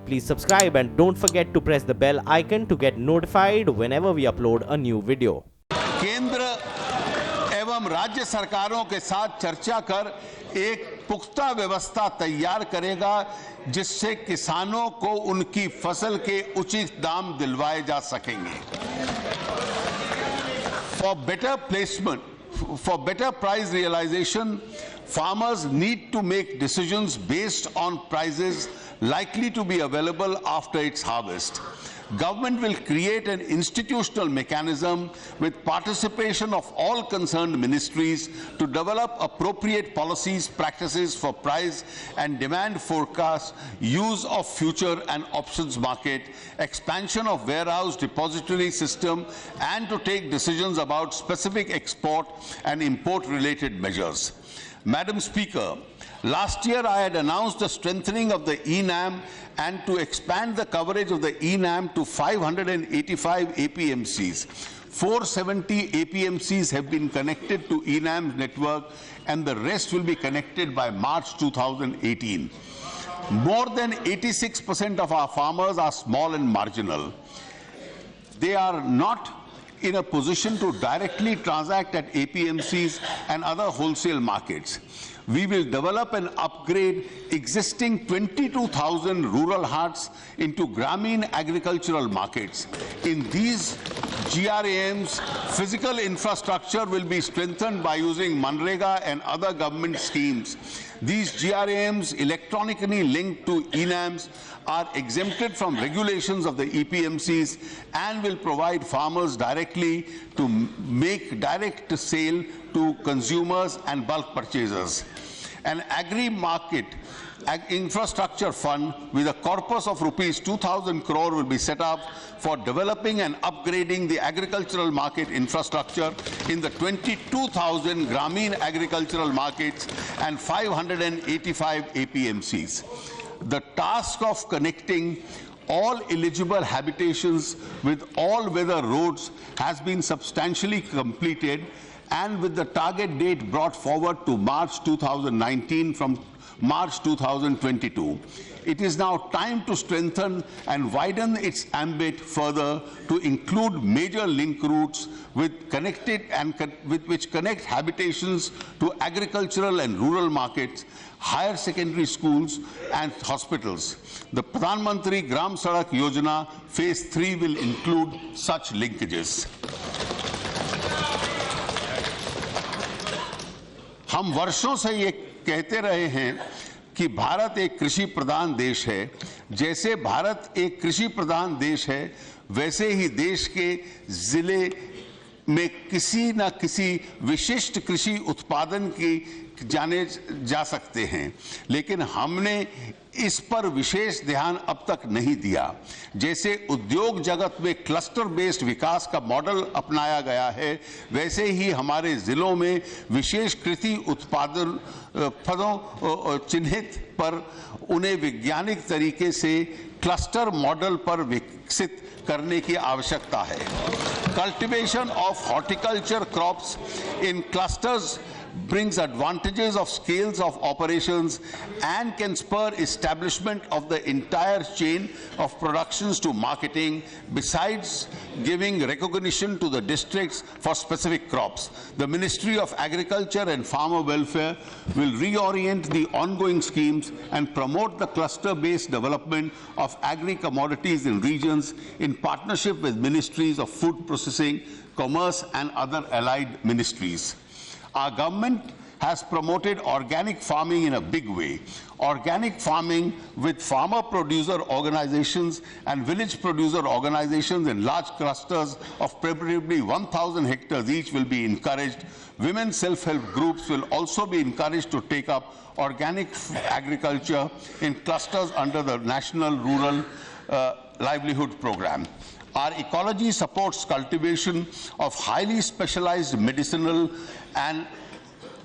Please subscribe and don't forget to press the bell icon to get notified whenever we upload a new video. केंद्र एवं राज्य सरकारों के साथ चर्चा कर एक पुख्ता व्यवस्था तैयार करेगा जिससे किसानों को उनकी फसल के उचित दाम दिलवाए जा सकेंगे। For better placement, for better price realization, farmers need to make decisions based on prices likely to be available after its harvest. Government will create an institutional mechanism with participation of all concerned ministries to develop appropriate policies, practices for price and demand forecast, use of future and options market, expansion of warehouse depository system, and to take decisions about specific export and import related measures. Madam Speaker, last year I had announced the strengthening of the ENAM and to expand the coverage of the ENAM to 585 APMCs. 470 APMCs have been connected to ENAM's network and the rest will be connected by March 2018. More than 86% of our farmers are small and marginal. They are not in a position to directly transact at APMCs and other wholesale markets. We will develop and upgrade existing 22,000 rural hats into Grameen agricultural markets. In these GRAMs, physical infrastructure will be strengthened by using Manrega and other government schemes. These GRAMs, electronically linked to ENAMs, are exempted from regulations of the EPMCs and will provide farmers directly to make direct sale to consumers and bulk purchasers. An agri-market infrastructure fund with a corpus of rupees 2,000 crore will be set up for developing and upgrading the agricultural market infrastructure in the 22,000 Grameen agricultural markets and 585 APMCs. The task of connecting all eligible habitations with all weather roads has been substantially completed, and with the target date brought forward to March 2019 from March 2022. It is now time to strengthen and widen its ambit further to include major link routes which connect habitations to agricultural and rural markets, higher secondary schools and hospitals. The Pradhan Mantri Gram Sadak Yojana Phase 3 will include such linkages. हम वर्षों से ये कहते रहे हैं कि भारत एक कृषि प्रधान देश है। जैसे भारत एक कृषि प्रधान देश है, वैसे ही देश के जिले में किसी न किसी विशिष्ट कृषि उत्पादन की जाने जा सकते हैं, लेकिन हमने इस पर विशेष ध्यान अब तक नहीं दिया। जैसे उद्योग जगत में क्लस्टर बेस्ड विकास का मॉडल अपनाया गया है, वैसे ही हमारे जिलों में विशेष कृषि उत्पादन पदों चिन्हित पर उन्हें वैज्ञानिक तरीके से क्लस्टर मॉडल पर विकसित करने की आवश्यकता है। Cultivation of horticulture crops in clusters brings advantages of scales of operations and can spur establishment of the entire chain of productions to marketing, besides giving recognition to the districts for specific crops. The Ministry of Agriculture and Farmer Welfare will reorient the ongoing schemes and promote the cluster-based development of agri-commodities in regions in partnership with ministries of food processing, commerce and other allied ministries. Our government has promoted organic farming in a big way. Organic farming with farmer producer organizations and village producer organizations in large clusters of preferably 1,000 hectares each will be encouraged. Women self-help groups will also be encouraged to take up organic agriculture in clusters under the National Rural Livelihood Program. Our ecology supports cultivation of highly specialized medicinal and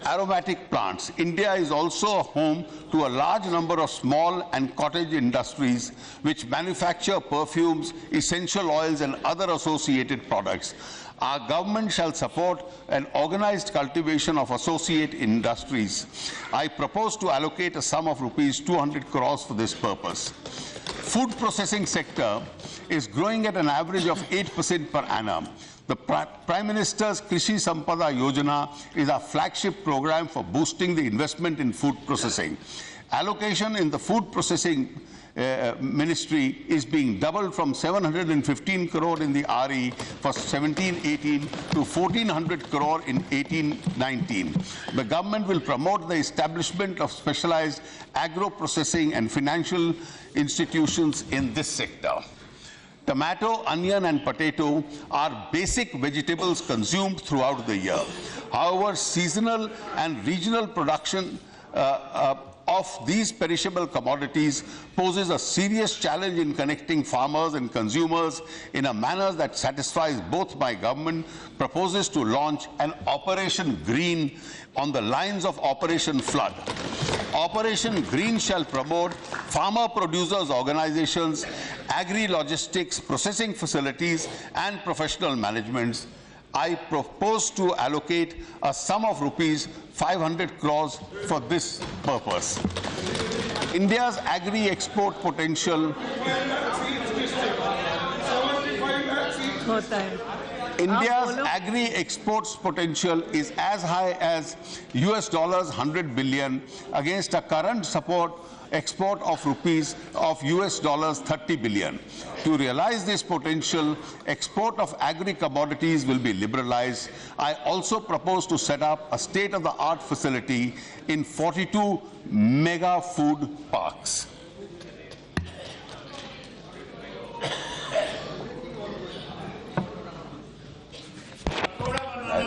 aromatic plants. India is also a home to a large number of small and cottage industries which manufacture perfumes, essential oils and other associated products. Our government shall support an organized cultivation of associate industries. I propose to allocate a sum of rupees 200 crores for this purpose. Food processing sector is growing at an average of 8% per annum. The Prime Minister's Krishi Sampada Yojana is our flagship program for boosting the investment in food processing. Allocation in the food processing ministry is being doubled from 715 crore in the RE for 17-18 to 1400 crore in 18-19. The government will promote the establishment of specialized agro-processing and financial institutions in this sector. Tomato, onion and potato are basic vegetables consumed throughout the year. However, seasonal and regional production of these perishable commodities poses a serious challenge in connecting farmers and consumers in a manner that satisfies both. My government proposes to launch an Operation Green on the lines of Operation Flood. Operation Green shall promote farmer producers organizations, agri-logistics, processing facilities and professional managements. I propose to allocate a sum of rupees 500 crores for this purpose. India's agri-export potential India's agri-exports potential is as high as US $100 billion against a current export of US $30 billion. To realize this potential, export of agri-commodities will be liberalized. I also propose to set up a state-of-the-art facility in 42 mega food parks.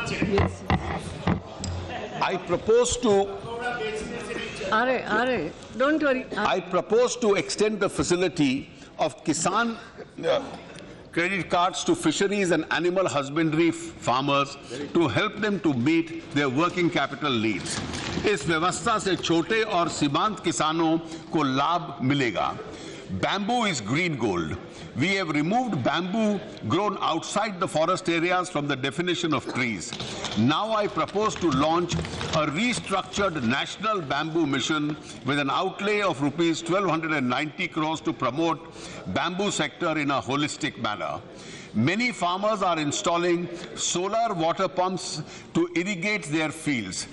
Yes. I propose to Don't worry. I propose to extend the facility of Kisan credit cards to fisheries and animal husbandry farmers to help them to meet their working capital needs. इस व्यवस्था से छोटे और सीमांत किसानों को लाभ मिलेगा. Bamboo is green gold. We have removed bamboo grown outside the forest areas from the definition of trees. Now I propose to launch a restructured national bamboo mission with an outlay of rupees 1290 crores to promote bamboo sector in a holistic manner. Many farmers are installing solar water pumps to irrigate their fields.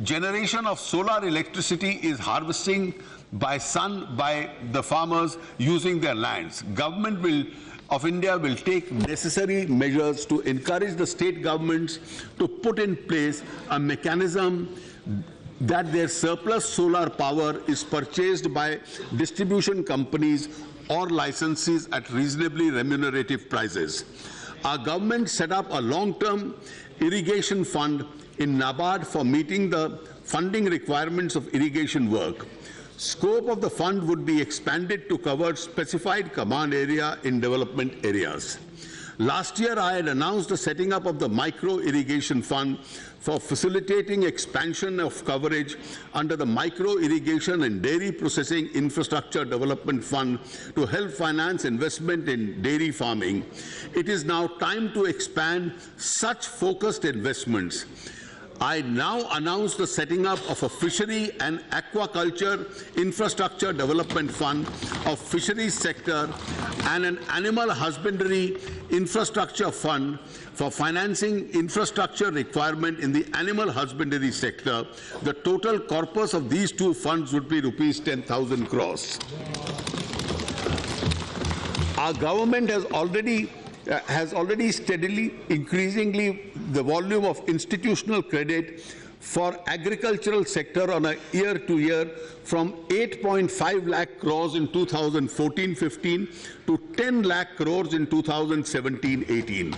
Generation of solar electricity is harvesting by sun by the farmers using their lands. Government of India will take necessary measures to encourage the state governments to put in place a mechanism that their surplus solar power is purchased by distribution companies or licensees at reasonably remunerative prices. Our government set up a long-term irrigation fund in NABARD for meeting the funding requirements of irrigation work. Scope of the fund would be expanded to cover specified command area in development areas. Last year, I had announced the setting up of the Micro Irrigation Fund for facilitating expansion of coverage under the Micro Irrigation and Dairy Processing Infrastructure Development Fund to help finance investment in dairy farming. It is now time to expand such focused investments. I now announce the setting up of a fishery and aquaculture infrastructure development fund of fisheries sector and an animal husbandry infrastructure fund for financing infrastructure requirement in the animal husbandry sector. The total corpus of these two funds would be rupees 10,000 crores. Our government has already steadily increasingly the volume of institutional credit for agricultural sector on a year-to-year from 8.5 lakh crores in 2014-15 to 10 lakh crores in 2017-18.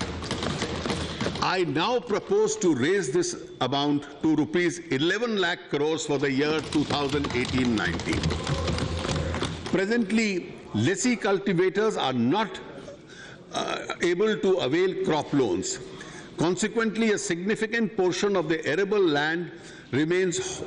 I now propose to raise this amount to rupees 11 lakh crores for the year 2018-19. Presently, lessee cultivators are not able to avail crop loans. Consequently, a significant portion of the arable land remains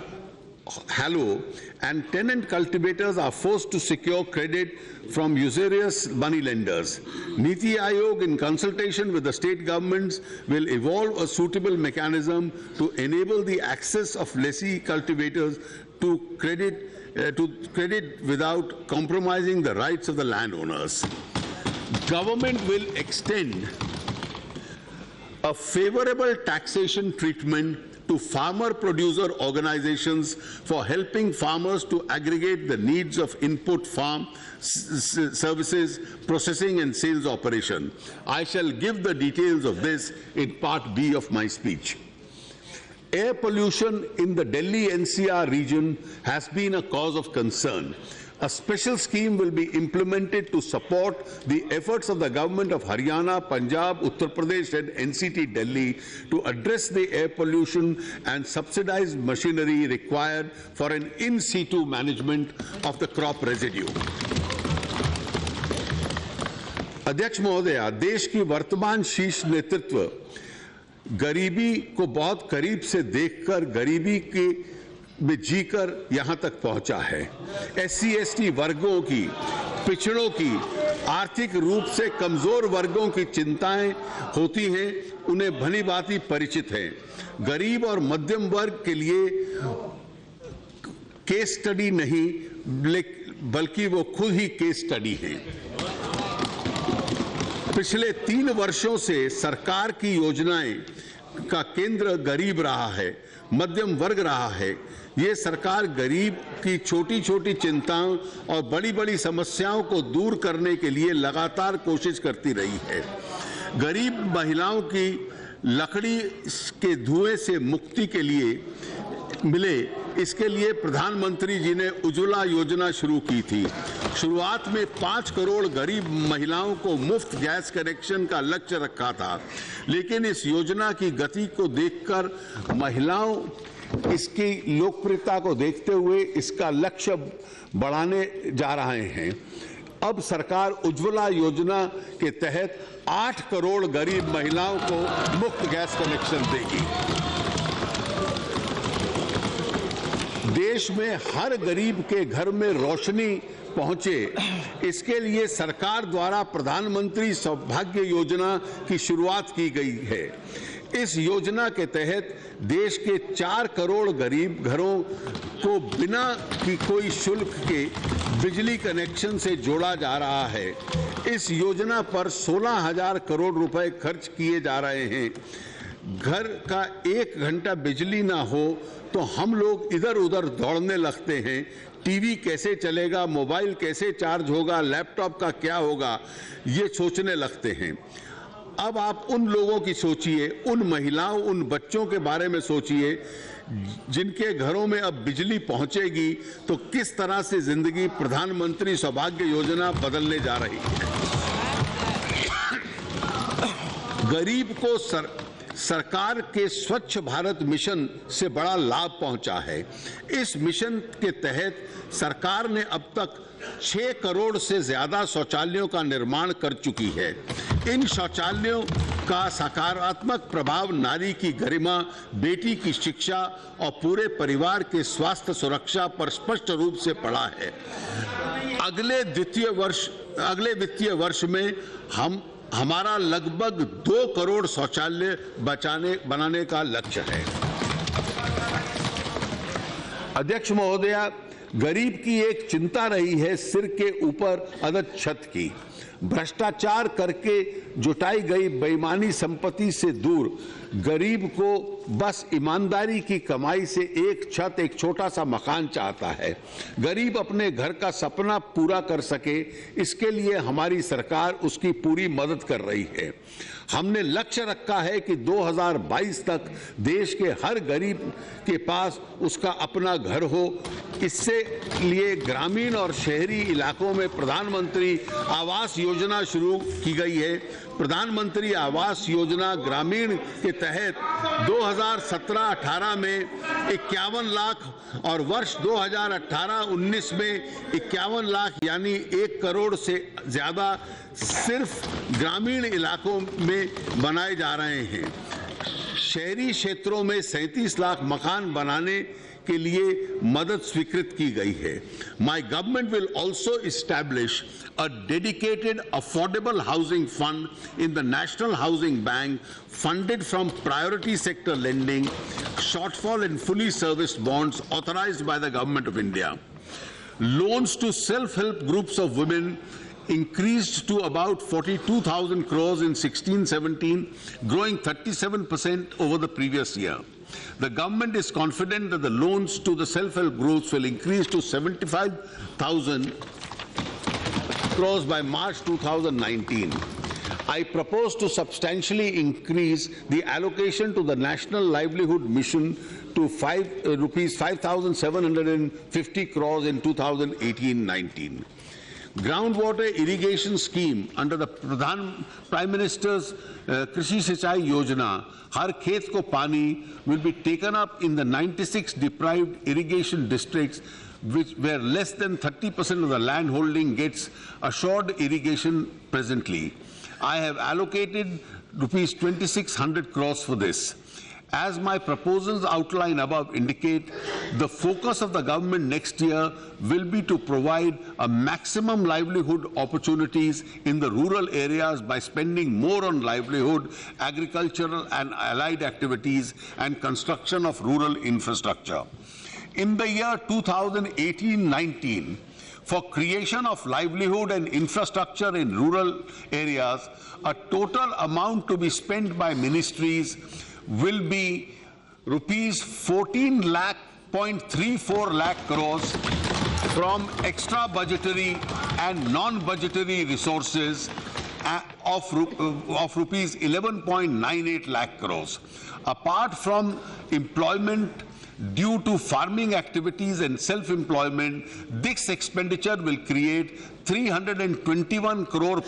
hollow, and tenant cultivators are forced to secure credit from usurious money lenders. Niti Aayog, in consultation with the state governments, will evolve a suitable mechanism to enable the access of lessee cultivators to credit without compromising the rights of the landowners. Government will extend a favorable taxation treatment to farmer-producer organizations for helping farmers to aggregate the needs of input farm services, processing and sales operation. I shall give the details of this in part B of my speech. Air pollution in the Delhi NCR region has been a cause of concern. A special scheme will be implemented to support the efforts of the government of Haryana, Punjab, Uttar Pradesh and NCT Delhi to address the air pollution and subsidize machinery required for an in situ management of the crop residue. अध्यक्ष महोदया, देश की वर्तमान शीर्ष नेतृत्व गरीबी को बहुत करीब से देखकर गरीबी के में जीकर यहां तक पहुंचा है। SC ST वर्गों की, पिछड़ों की, आर्थिक रूप से कमजोर वर्गों की चिंताएं होती हैं, उन्हें भली भांति परिचित हैं। गरीब और मध्यम वर्ग के लिए केस स्टडी नहीं बल्कि वो खुद ही केस स्टडी हैं। पिछले 3 वर्षों से सरकार की योजनाएं का केंद्र गरीब रहा है, मध्यम वर्ग रहा है। ये सरकार गरीब की छोटी छोटी चिंताओं और बड़ी बड़ी समस्याओं को दूर करने के लिए लगातार कोशिश करती रही है। गरीब महिलाओं की लकड़ी के धुएं से मुक्ति के लिए मिले, इसके लिए प्रधानमंत्री जी ने उज्ज्वला योजना शुरू की थी। शुरुआत में 5 करोड़ गरीब महिलाओं को मुफ्त गैस कनेक्शन का लक्ष्य रखा था, लेकिन इस योजना की गति को देखकर महिलाओं इसकी लोकप्रियता को देखते हुए इसका लक्ष्य बढ़ाने जा रहे हैं। अब सरकार उज्ज्वला योजना के तहत 8 करोड़ गरीब महिलाओं को मुफ्त गैस कनेक्शन देगी। देश में हर गरीब के घर में रोशनी पहुंचे, इसके लिए सरकार द्वारा प्रधानमंत्री सौभाग्य योजना की शुरुआत की गई है। इस योजना के तहत देश के 4 करोड़ गरीब घरों को बिना की कोई शुल्क के बिजली कनेक्शन से जोड़ा जा रहा है। इस योजना पर 16,000 करोड़ रुपए खर्च किए जा रहे हैं। घर का 1 घंटा बिजली ना हो तो हम लोग इधर उधर दौड़ने लगते हैं। टीवी कैसे चलेगा, मोबाइल कैसे चार्ज होगा, लैपटॉप का क्या होगा, ये सोचने लगते हैं। अब आप उन लोगों की सोचिए, उन महिलाओं, उन बच्चों के बारे में सोचिए जिनके घरों में अब बिजली पहुंचेगी तो किस तरह से जिंदगी प्रधानमंत्री सौभाग्य योजना बदलने जा रही है। गरीब को सरकार के स्वच्छ भारत मिशन से बड़ा लाभ पहुंचा है। इस मिशन के तहत सरकार ने अब तक 6 करोड़ से ज्यादा शौचालयों का निर्माण कर चुकी है। इन शौचालयों का सकारात्मक प्रभाव नारी की गरिमा, बेटी की शिक्षा और पूरे परिवार के स्वास्थ्य सुरक्षा पर स्पष्ट रूप से पड़ा है। अगले वित्तीय वर्ष में हमारा लगभग 2 करोड़ शौचालय बनाने का लक्ष्य है। अध्यक्ष महोदया, गरीब की एक चिंता रही है सिर के ऊपर अदद छत की। भ्रष्टाचार करके जुटाई गई बेईमानी संपत्ति से दूर गरीब को बस ईमानदारी की कमाई से एक छत, एक छोटा सा मकान चाहता है। गरीब अपने घर का सपना पूरा कर सके, इसके लिए हमारी सरकार उसकी पूरी मदद कर रही है। हमने लक्ष्य रखा है कि 2022 तक देश के हर गरीब के पास उसका अपना घर हो। इससे लिए ग्रामीण और शहरी इलाकों में प्रधानमंत्री आवास योजना शुरू की गई है। प्रधानमंत्री आवास योजना ग्रामीण के तहत 2017-18 में 51 लाख और वर्ष 2018-19 में 51 लाख यानी 1 करोड़ से ज्यादा सिर्फ ग्रामीण इलाकों में बनाए जा रहे हैं। शहरी क्षेत्रों में 37 लाख मकान बनाने के लिए मदद स्वीकृत की गई है। My government will also establish a dedicated affordable housing fund in the National Housing Bank, funded from priority sector lending, shortfall and fully serviced bonds authorized by the Government of India. Loans to self-help groups of women increased to about 42,000 crores in 16-17, growing 37% over the previous year. The government is confident that the loans to the self-help groups will increase to 75,000 crores by March 2019. I propose to substantially increase the allocation to the National Livelihood Mission to rupees 5,750 crores in 2018-19. Groundwater irrigation scheme under the Prime Minister's Krishi Sinchai Yojana, Har Khet Ko Pani, will be taken up in the 96 deprived irrigation districts where less than 30% of the land holding gets assured irrigation presently. I have allocated rupees 2,600 crores for this. As my proposals outlined above indicate, the focus of the government next year will be to provide a maximum livelihood opportunities in the rural areas by spending more on livelihood, agricultural and allied activities, and construction of rural infrastructure. In the year 2018-19, for creation of livelihood and infrastructure in rural areas, a total amount to be spent by ministries will be rupees 14.34 lakh crores from extra budgetary and non-budgetary resources of rupees 11.98 lakh crores. Apart from employment due to farming activities and self-employment, this expenditure will create 321 crore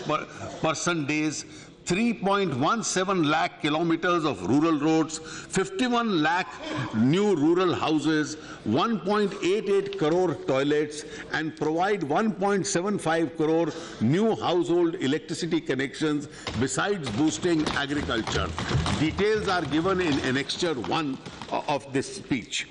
person days, 3.17 lakh kilometers of rural roads, 51 lakh new rural houses, 1.88 crore toilets, and provide 1.75 crore new household electricity connections, besides boosting agriculture. Details are given in Annexure 1 of this speech.